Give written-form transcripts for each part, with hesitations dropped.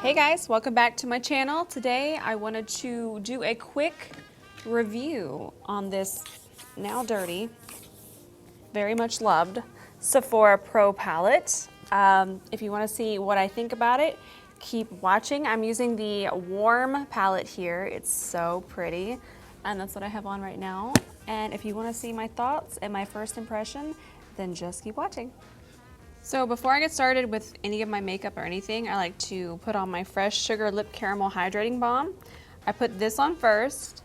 Hey guys, welcome back to my channel. Today I wanted to do a quick review on this now dirty, very much loved Sephora Pro palette. If you want to see what I think about it, keep watching. I'm using the warm palette here. It's so pretty, and that's what I have on right now. And if you want to see my thoughts and my first impression, then just keep watching. So before I get started with any of my makeup or anything, I like to put on my Fresh Sugar Lip Caramel Hydrating Balm. I put this on first,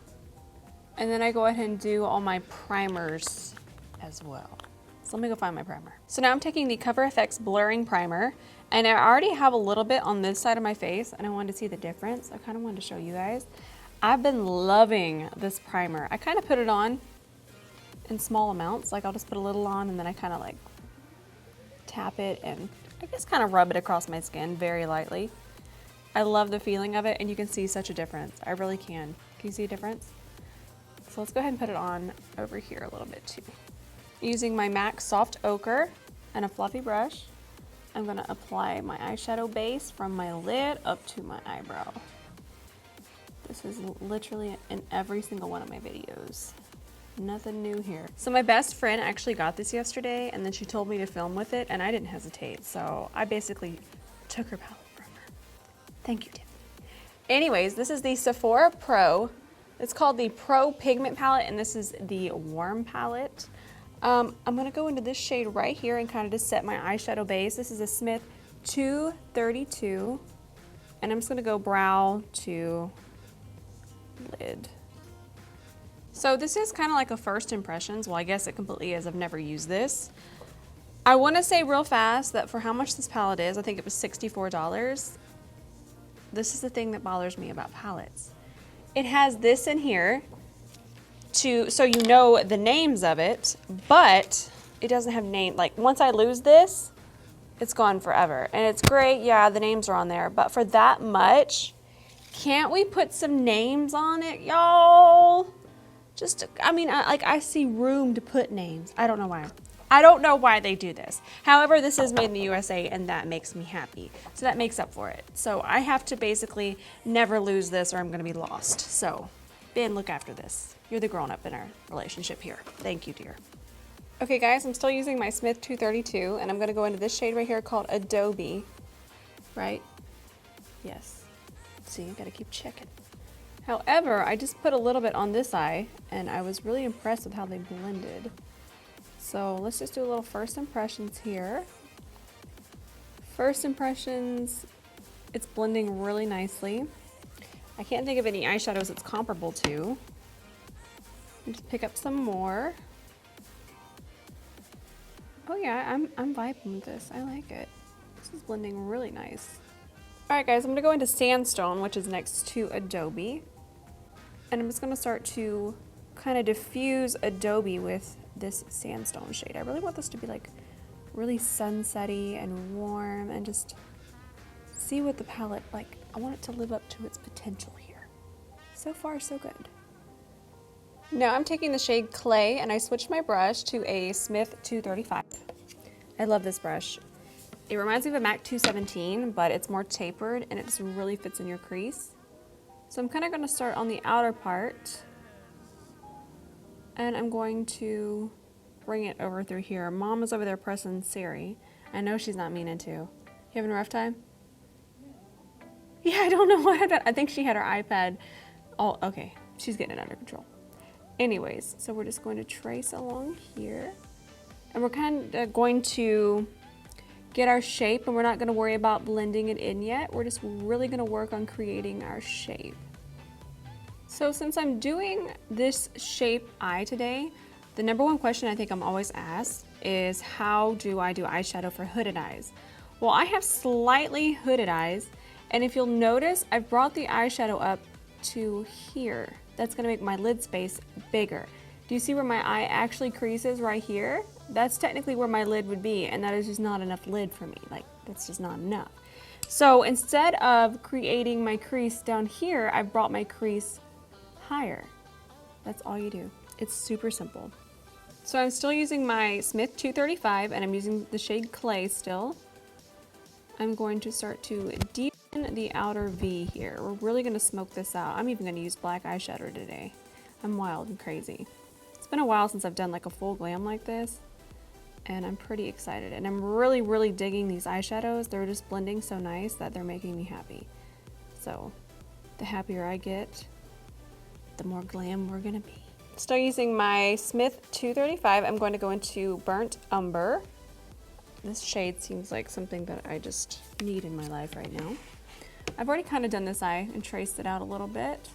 and then I go ahead and do all my primers as well. So let me go find my primer. So now I'm taking the Cover FX Blurring Primer, and I already have a little bit on this side of my face, and I wanted to see the difference. I kind of wanted to show you guys. I've been loving this primer. I kind of put it on in small amounts. Like I'll just put a little on, and then I kind of like tap it and I guess kind of rub it across my skin very lightly. I love the feeling of it, and you can see such a difference. I really can. Can you see a difference? So let's go ahead and put it on over here a little bit too. Using my MAC Soft Ochre and a fluffy brush, I'm going to apply my eyeshadow base from my lid up to my eyebrow. This is literally in every single one of my videos. Nothing new here. So my best friend actually got this yesterday, and then she told me to film with it, and I didn't hesitate. So I basically took her palette from her. Thank you, Tim. Anyways, this is the Sephora Pro. It's called the Pro Pigment Palette, and this is the Warm Palette. I'm gonna go into this shade right here and kind of just set my eyeshadow base. This is a Smith 232, and I'm just gonna go brow to lid. So this is kind of like a first impressions. Well, I guess it completely is. I've never used this. I want to say real fast that for how much this palette is, I think it was $64. This is the thing that bothers me about palettes. It has this in here so you know the names of it, but it doesn't have name. Like once I lose this, it's gone forever. And it's great, yeah, the names are on there, but for that much, can't we put some names on it, y'all? Just, I mean, I see room to put names. I don't know why. I don't know why they do this. However, this is made in the USA, and that makes me happy. So that makes up for it. So I have to basically never lose this or I'm gonna be lost. So, Ben, look after this. You're the grown-up in our relationship here. Thank you, dear. Okay, guys, I'm still using my Smith 232, and I'm gonna go into this shade right here called Adobe. Right? Yes. See, you gotta keep checking. However, I just put a little bit on this eye, and I was really impressed with how they blended. So let's just do a little first impressions here. First impressions, it's blending really nicely. I can't think of any eyeshadows it's comparable to. Just pick up some more. Oh yeah, I'm vibing with this. I like it. This is blending really nice. All right, guys, I'm gonna go into Sandstone, which is next to Adobe. And I'm just gonna start to kind of diffuse Adobe with this Sandstone shade. I really want this to be like really sunsetty and warm, and just see what the palette, like, I want it to live up to its potential here. So far, so good. Now I'm taking the shade Clay, and I switched my brush to a Smith 235. I love this brush. It reminds me of a MAC 217, but it's more tapered, and it just really fits in your crease. So I'm kind of going to start on the outer part, and I'm going to bring it over through here. Mom is over there pressing Siri. I know she's not meaning to. You having a rough time? Yeah, I don't know what I think she had her iPad. Oh, okay. She's getting it under control. Anyways, so we're just going to trace along here, and we're kind of going to get our shape, and we're not going to worry about blending it in yet. We're just really going to work on creating our shape. So since I'm doing this shape eye today, the number one question I think I'm always asked is, how do I do eyeshadow for hooded eyes? Well, I have slightly hooded eyes, and if you'll notice, I've brought the eyeshadow up to here. That's going to make my lid space bigger. Do you see where my eye actually creases right here? That's technically where my lid would be, and that is just not enough lid for me. Like, that's just not enough. So instead of creating my crease down here, I've brought my crease higher. That's all you do. It's super simple. So I'm still using my Smith 235, and I'm using the shade Clay still. I'm going to start to deep In the outer V here, we're really gonna smoke this out. I'm even gonna use black eyeshadow today. I'm wild and crazy. It's been a while since I've done like a full glam like this, and I'm pretty excited. And I'm really, really digging these eyeshadows. They're just blending so nice that they're making me happy. So the happier I get, the more glam we're gonna be. Still using my Smith 235, I'm going to go into Burnt Umber. This shade seems like something that I just need in my life right now. I've already kind of done this eye and traced it out a little bit,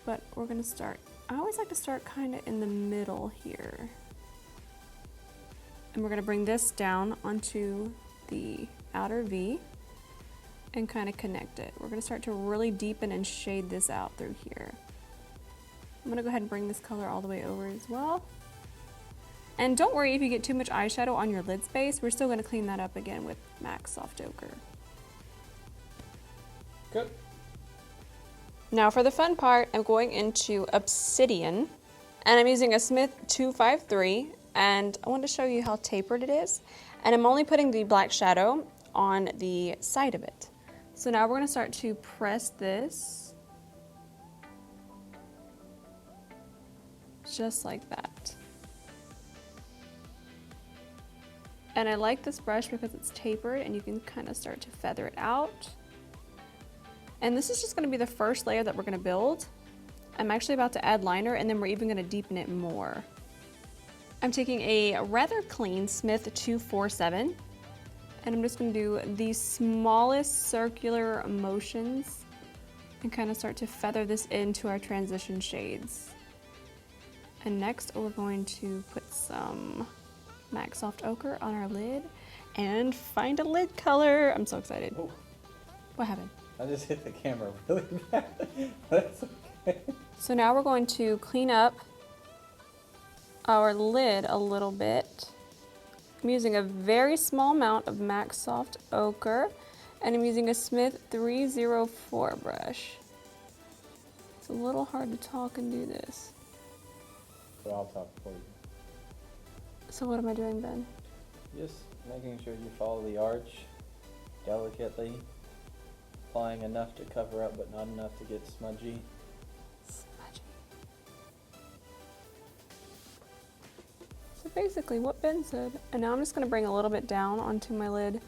but we're gonna start. I always like to start kind of in the middle here. And we're gonna bring this down onto the outer V and kind of connect it. We're gonna start to really deepen and shade this out through here. I'm gonna go ahead and bring this color all the way over as well. And don't worry if you get too much eyeshadow on your lid space, we're still gonna clean that up again with MAC Soft Ochre. Good. Now for the fun part, I'm going into Obsidian, and I'm using a Smith 253, and I want to show you how tapered it is. And I'm only putting the black shadow on the side of it. So now we're gonna start to press this just like that. And I like this brush because it's tapered and you can kind of start to feather it out. And this is just going to be the first layer that we're going to build. I'm actually about to add liner, and then we're even going to deepen it more. I'm taking a rather clean Smith 247, and I'm just going to do the smallest circular motions and kind of start to feather this into our transition shades. And next we're going to put some MAC Soft Ochre on our lid and find a lid color. I'm so excited. Oh. What happened? I just hit the camera really bad. That's okay. So now we're going to clean up our lid a little bit. I'm using a very small amount of MAC Soft Ochre, and I'm using a Smith 304 brush. It's a little hard to talk and do this. So I'll talk for you. So what am I doing, Ben? Just making sure you follow the arch delicately, applying enough to cover up but not enough to get smudgy. So basically what Ben said. And now I'm just going to bring a little bit down onto my lid.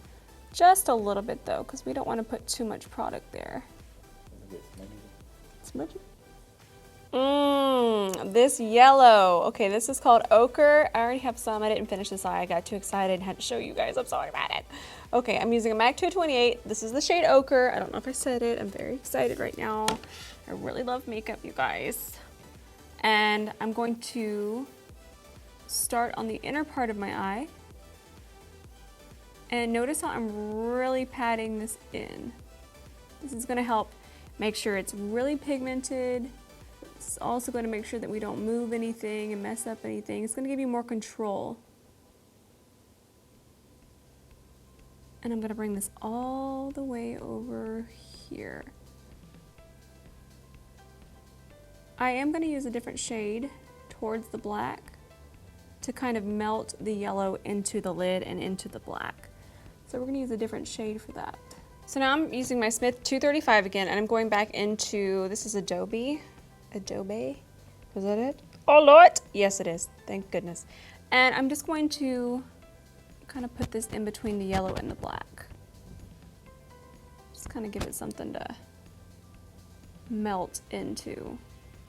Just a little bit though, because we don't want to put too much product there. Get smudgy. Smudgy? This yellow. Okay, this is called ochre. I already have some. I didn't finish this eye. I got too excited and had to show you guys. I'm sorry about it. Okay, I'm using a MAC 228. This is the shade ochre. I don't know if I said it. I'm very excited right now. I really love makeup, you guys. And I'm going to start on the inner part of my eye. And notice how I'm really patting this in. This is going to help make sure it's really pigmented. It's also going to make sure that we don't move anything and mess up anything. It's going to give you more control. And I'm going to bring this all the way over here. I am going to use a different shade towards the black to kind of melt the yellow into the lid and into the black. So we're going to use a different shade for that. So now I'm using my Smith 235 again, and I'm going back into, this is Adobe. Was that it? Oh Lord! Yes it is, thank goodness. And I'm just going to kind of put this in between the yellow and the black. Just kind of give it something to melt into.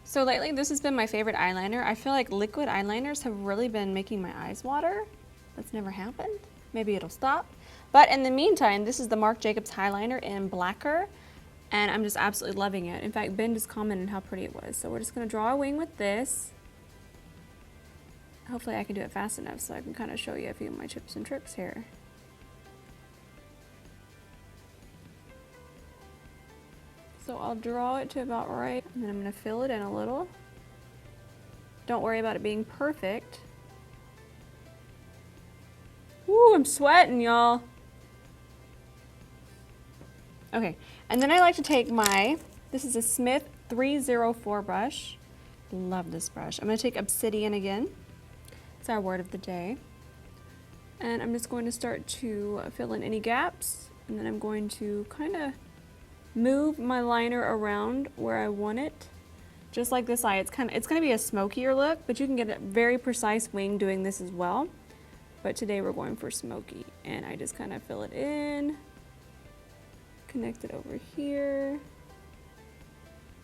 So lately this has been my favorite eyeliner. I feel like liquid eyeliners have really been making my eyes water. That's never happened. Maybe it'll stop. But in the meantime, this is the Marc Jacobs Highliner in Blaquer. And I'm just absolutely loving it. In fact, Ben just commented how pretty it was. So we're just going to draw a wing with this. Hopefully I can do it fast enough so I can kind of show you a few of my tips and tricks here. So I'll draw it to about right, and then I'm going to fill it in a little. Don't worry about it being perfect. Woo, I'm sweating, y'all. Okay, and then I like to take this is a Smith 304 brush. Love this brush. I'm going to take Obsidian again. It's our word of the day. And I'm just going to start to fill in any gaps And then I'm going to kind of move my liner around where I want it. Just like this eye, it's going to be a smokier look, but you can get a very precise wing doing this as well. But today we're going for smoky, and I just kind of fill it in, connect it over here.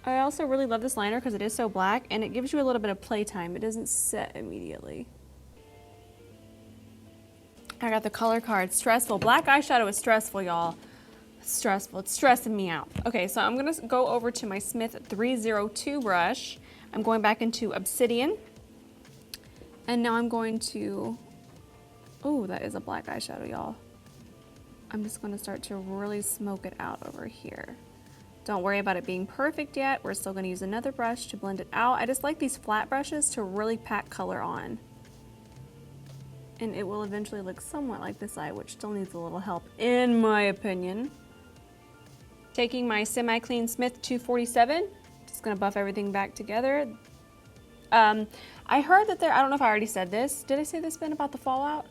I also really love this liner because it is so black and it gives you a little bit of playtime. It doesn't set immediately. I got the color card. Stressful. Black eyeshadow is stressful, y'all. It's stressful. It's stressing me out. Okay, so I'm going to go over to my Smith 302 brush. I'm going back into Obsidian. And now I'm going to... Oh, that is a black eyeshadow, y'all. I'm just going to start to really smoke it out over here. Don't worry about it being perfect yet. We're still going to use another brush to blend it out. I just like these flat brushes to really pack color on. And it will eventually look somewhat like this eye, which still needs a little help, in my opinion. Taking my semi-clean Smith 247, just going to buff everything back together. I heard that I don't know if I already said this. Did I say this, Ben, about the fallout?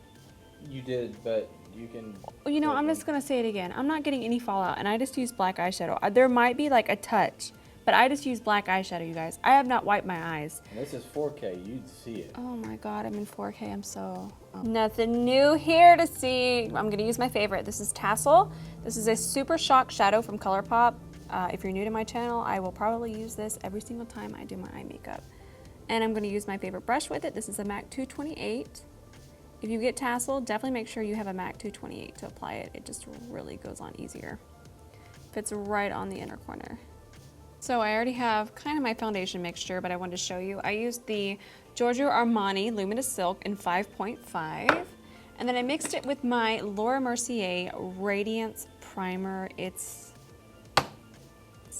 You did, but you can... Well, you know, I'm just going to say it again. I'm not getting any fallout, and I just use black eyeshadow. There might be like a touch, but I just use black eyeshadow, you guys. I have not wiped my eyes. And this is 4K. You'd see it. Oh my God, I'm in 4K. I'm so... Nothing new here to see. I'm going to use my favorite. This is Tassel. This is a Super Shock Shadow from Colourpop. If you're new to my channel, I will probably use this every single time I do my eye makeup. And I'm going to use my favorite brush with it. This is a MAC 228. If you get Tassel, definitely make sure you have a MAC 228 to apply it. It just really goes on easier. Fits right on the inner corner. So I already have kind of my foundation mixture, but I wanted to show you. I used the Giorgio Armani Luminous Silk in 5.5. And then I mixed it with my Laura Mercier Radiance Primer. It's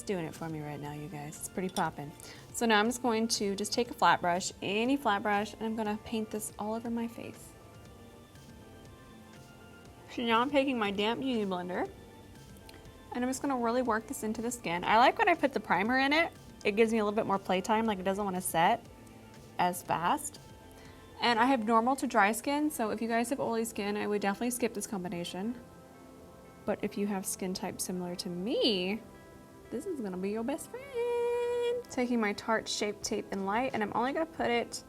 doing it for me right now, you guys. It's pretty poppin'. So now I'm just going to take a flat brush, any flat brush, and I'm gonna paint this all over my face. So now I'm taking my damp beauty blender, and I'm just gonna really work this into the skin. I like when I put the primer in it. It gives me a little bit more playtime, like it doesn't wanna set as fast. And I have normal to dry skin, so if you guys have oily skin, I would definitely skip this combination. But if you have skin type similar to me, this is gonna be your best friend. Taking my Tarte Shape Tape in Light, and I'm only gonna put it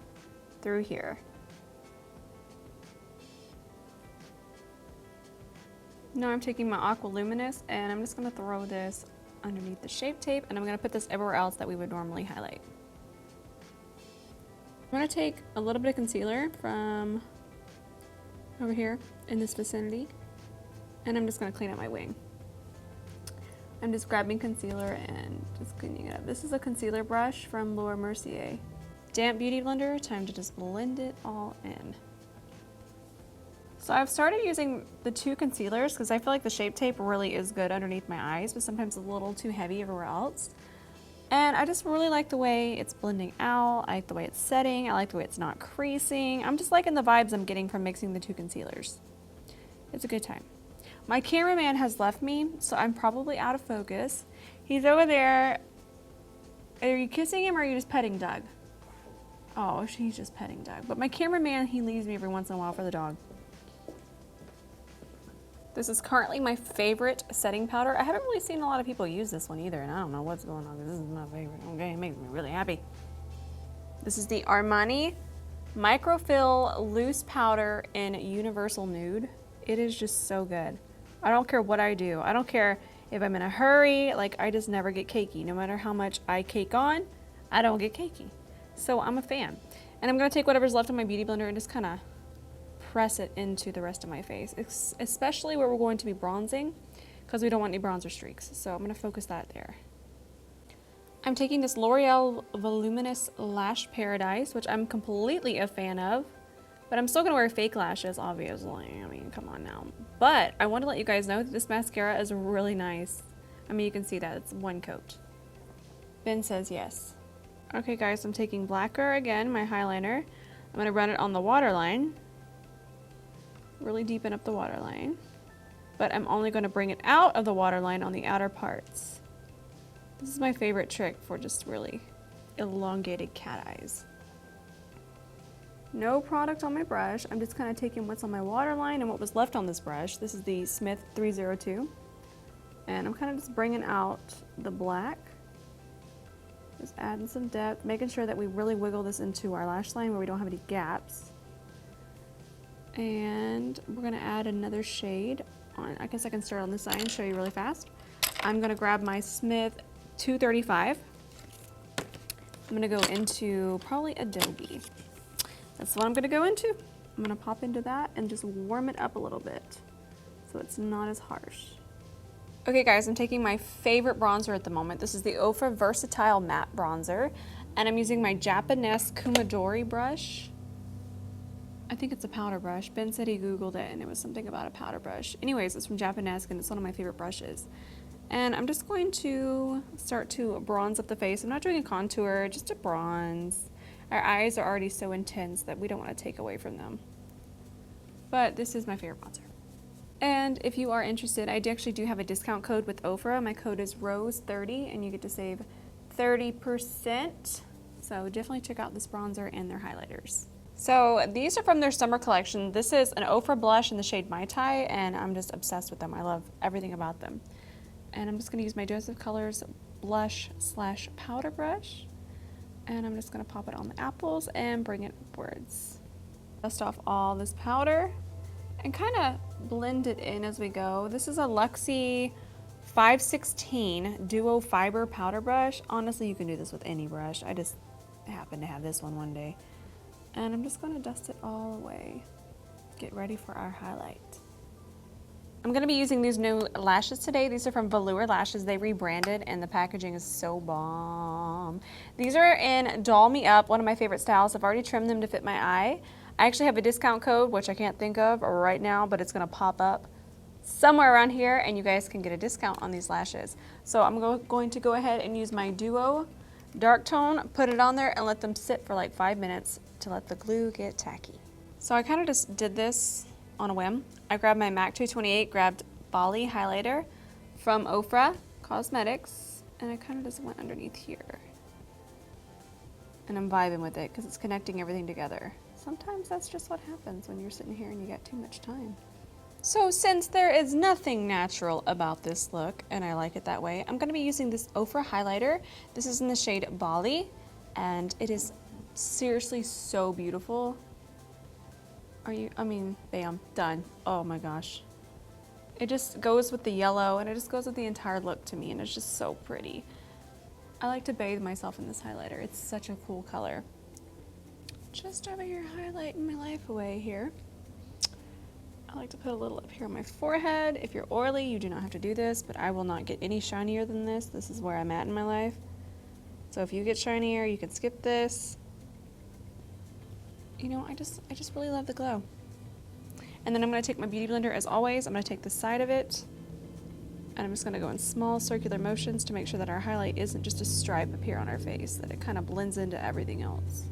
through here. Now I'm taking my Aqua Luminous, and I'm just gonna throw this underneath the Shape Tape, and I'm gonna put this everywhere else that we would normally highlight. I'm gonna take a little bit of concealer from over here in this vicinity, and I'm just gonna clean up my wing. I'm just grabbing concealer and just cleaning it up. This is a concealer brush from Laura Mercier. Damp beauty blender, time to just blend it all in. So I've started using the two concealers because I feel like the Shape Tape really is good underneath my eyes, but sometimes a little too heavy everywhere else. And I just really like the way it's blending out. I like the way it's setting. I like the way it's not creasing. I'm just liking the vibes I'm getting from mixing the two concealers. It's a good time. My cameraman has left me, so I'm probably out of focus. He's over there. Are you kissing him or are you just petting Doug? Oh, she's just petting Doug. But my cameraman, he leaves me every once in a while for the dog. This is currently my favorite setting powder. I haven't really seen a lot of people use this one either, and I don't know what's going on, because this is my favorite. Okay, it makes me really happy. This is the Armani Microfill Loose Powder in Universal Nude. It is just so good. I don't care what I do. I don't care if I'm in a hurry, like I just never get cakey. No matter how much I cake on, I don't get cakey. So I'm a fan. And I'm gonna take whatever's left of my beauty blender and just kind of press it into the rest of my face, especially where we're going to be bronzing, because we don't want any bronzer streaks. So I'm gonna focus that there. I'm taking this L'Oreal Voluminous Lash Paradise, which I'm completely a fan of, but I'm still gonna wear fake lashes, obviously. I mean, come on now. But I want to let you guys know that this mascara is really nice. I mean, you can see that, it's one coat. Ben says yes. Okay guys, I'm taking Blaquer again, my Highliner. I'm gonna run it on the waterline. Really deepen up the waterline. But I'm only gonna bring it out of the waterline on the outer parts. This is my favorite trick for just really elongated cat eyes. No product on my brush. I'm just kind of taking what's on my waterline and what was left on this brush. This is the Smith 302. And I'm kind of just bringing out the black. Just adding some depth, making sure that we really wiggle this into our lash line where we don't have any gaps. And we're gonna add another shade on. I guess I can start on this side and show you really fast. I'm gonna grab my Smith 235. I'm gonna go into probably Adobe. That's what I'm gonna go into. I'm gonna pop into that and just warm it up a little bit so it's not as harsh. Okay guys, I'm taking my favorite bronzer at the moment. This is the Ofra Versatile Matte Bronzer, and I'm using my Japanese Kumadori brush. I think it's a powder brush. Ben said he Googled it and it was something about a powder brush. Anyways, it's from Japanese and it's one of my favorite brushes. And I'm just going to start to bronze up the face. I'm not doing a contour, just a bronze. Our eyes are already so intense that we don't want to take away from them. But this is my favorite bronzer. And if you are interested, I actually do have a discount code with Ofra. My code is ROSE30 and you get to save 30%. So definitely check out this bronzer and their highlighters. So these are from their summer collection. This is an Ofra blush in the shade Mai Tai, and I'm just obsessed with them. I love everything about them. And I'm just gonna use my Joseph Colors blush slash powder brush. And I'm just gonna pop it on the apples and bring it upwards. Dust off all this powder and kind of blend it in as we go. This is a Luxie 516 Duo Fiber powder brush. Honestly, you can do this with any brush. I just happened to have this one day. And I'm just gonna dust it all away. Get ready for our highlight. I'm gonna be using these new lashes today. These are from Velour Lashes. They rebranded and the packaging is so bomb. These are in Doll Me Up, one of my favorite styles. I've already trimmed them to fit my eye. I actually have a discount code, which I can't think of right now, but it's gonna pop up somewhere around here and you guys can get a discount on these lashes. So I'm going to go ahead and use my Duo Dark Tone, put it on there and let them sit for like 5 minutes to let the glue get tacky. So I kind of just did this on a whim. I grabbed my MAC 228, grabbed Bali highlighter from Ofra Cosmetics, and I kind of just went underneath here. And I'm vibing with it because it's connecting everything together. Sometimes that's just what happens when you're sitting here and you got too much time. So since there is nothing natural about this look, and I like it that way, I'm gonna be using this Ofra highlighter. This is in the shade Bali, and it is seriously so beautiful. Bam, done. Oh my gosh. It just goes with the yellow and it just goes with the entire look to me and it's just so pretty. I like to bathe myself in this highlighter. It's such a cool color. Just over here highlighting my life away here. I like to put a little up here on my forehead. If you're oily, you do not have to do this, but I will not get any shinier than this. This is where I'm at in my life. So if you get shinier, you can skip this. You know, I just really love the glow. And then I'm gonna take my Beauty Blender as always. I'm gonna take the side of it and I'm just gonna go in small circular motions to make sure that our highlight isn't just a stripe up here on our face, that it kind of blends into everything else.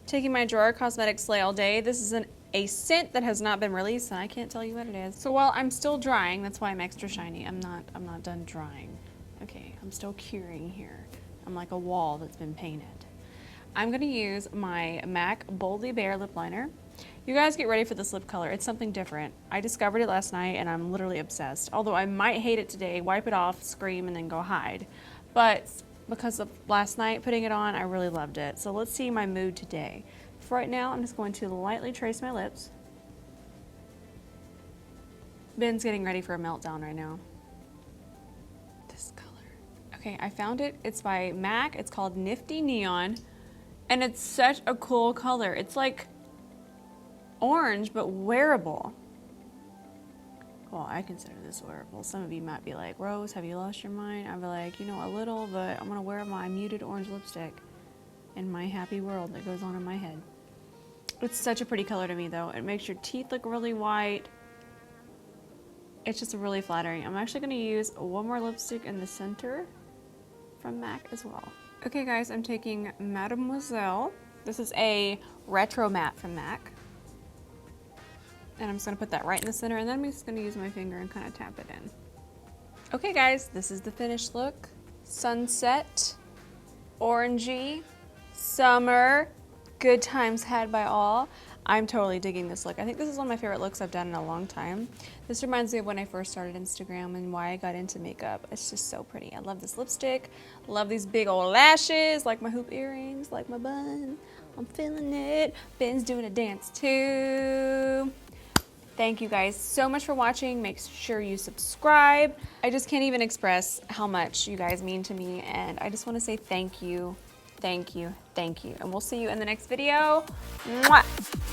Taking my Gerard Cosmetics Slay All Day. This is a scent that has not been released and I can't tell you what it is. So while I'm still drying, that's why I'm extra shiny. I'm not done drying. Okay, I'm still curing here. I'm like a wall that's been painted. I'm gonna use my MAC Boldly Bare lip liner. You guys get ready for this lip color. It's something different. I discovered it last night and I'm literally obsessed. Although I might hate it today, wipe it off, scream, and then go hide. But because of last night putting it on, I really loved it. So let's see my mood today. For right now, I'm just going to lightly trace my lips. Ben's getting ready for a meltdown right now. This color. Okay, I found it. It's by MAC. It's called Nifty Neon. And it's such a cool color. It's like orange, but wearable. Well, I consider this wearable. Some of you might be like, Rose, have you lost your mind? I'd be like, you know, a little, but I'm gonna wear my muted orange lipstick in my happy world that goes on in my head. It's such a pretty color to me though. It makes your teeth look really white. It's just really flattering. I'm actually gonna use one more lipstick in the center from MAC as well. Okay guys, I'm taking Mademoiselle. This is a retro matte from MAC. And I'm just gonna put that right in the center and then I'm just gonna use my finger and kind of tap it in. Okay guys, this is the finished look. Sunset, orangey, summer, Good times had by all. I'm totally digging this look. I think this is one of my favorite looks I've done in a long time. This reminds me of when I first started Instagram and why I got into makeup. It's just so pretty. I love this lipstick. Love these big old lashes, like my hoop earrings, like my bun. I'm feeling it. Ben's doing a dance too. Thank you guys so much for watching. Make sure you subscribe. I just can't even express how much you guys mean to me, and I just want to say thank you, thank you, thank you. And we'll see you in the next video. Mwah!